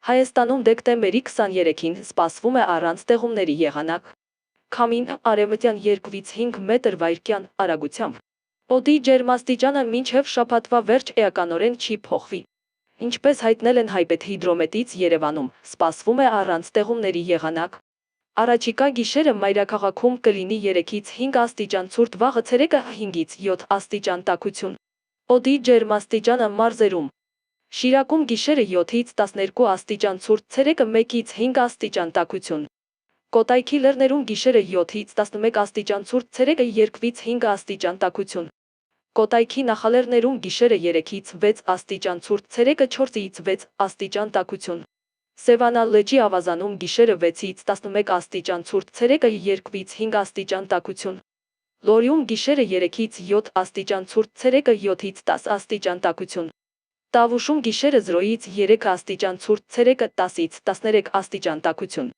Հայաստանում դեկտեմբերի 23-ին սպասվում է առանց տեղումների եղանակ։ Քամին արևմտյան 2-ից 5 մետր/վայրկյան արագությամբ։ Օդի ջերմաստիճանը մինչև շաբաթվա վերջ էականորեն չի փոխվի։ Ինչպես հայտնել են Հայպեդհիդրոմետից Երևանում, սպասվում է առանց տեղումների եղանակ։ Առաջիկա գիշերը մայրաքաղաքում կլինի 3-ից 5 աստիճան ցուրտ, վաղը ցերեկը 5-ից 7 աստիճան տաքություն։ Օդի ջերմաստիճանը մարզերում։ Շիրակում գիշերը 7-ից 12 աստիճան ցուրտ, ցերեկը 1-ից 5 աստիճան տաքություն։ Կոտայքի լեռներում գիշերը 7-ից 11 աստիճան ցուրտ, ցերեկը 2-ից 5 աստիճան տաքություն։ Կոտայքի նախալեռներում գիշերը 3-ից 6 աստիճան ցուրտ, ցերեկը 4-ից 6 աստիճան տաքություն։ Սևանա լճի ավազանում գիշերը 6-ից 11 աստիճան ցուրտ, ցերեկը 2-ից 5 աստիճան տաքություն։ Լորիում գիշերը 3-ից 7 աստիճան ցուրտ, ցերեկը 7-ից 10 աստիճան տաքություն։ Տավուշում գիշերը 0-ից 3 աստիճան ցուրտ, ցերեկը 10-ից 13 աստիճան տաքություն։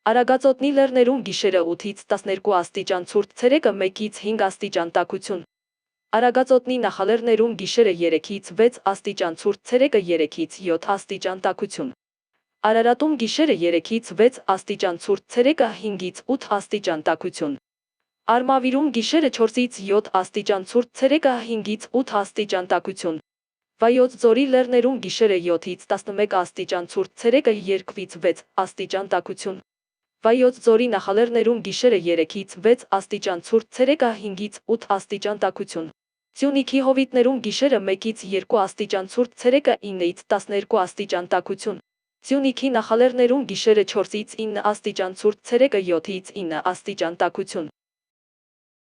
Արագածոտնի լեռներում գիշերը 8-ից 12 աստիճան ցուրտ, ցերեկը 1-ից 5 աստիճան տաքություն։ Արագածոտնի նախալեռներում գիշերը 3-ից 6 աստիճան ցուրտ, ցերեկը 3-ից 7 աստիճան տաքություն։ Արարատում գիշերը 3-ից 6 աստիճան ցուրտ, ցերեկը 5-ից 8 աստիճան տաքություն։ Արմավիրում գիշերը 4-ից 7 աստիճան ցուրտ, ցերեկը 5-ից 8 աստիճան տաքություն։ Վայոց ձորի լեռներում գիշերը 7-ից 11 աստիճան ցուրտ, ցերեկը 2-ից 6 աստիճան տաքություն։ Վայոց ձորի նախալեռներում գիշերը 3-ից 6 աստիճան ցուրտ, ցերեկը 5-ից 8 աստիճան տաքություն։ Սյունիքի հովիտներում գիշերը 1-ից 2 աստիճան ցուրտ, ցերեկը 9-ից 12 աստիճան տաքություն։ Սյունիքի նախալեռներում գիշերը 4-ից 9 աստիճան ցուրտ, ցերեկը 7-ից 9 աստիճան տաքություն։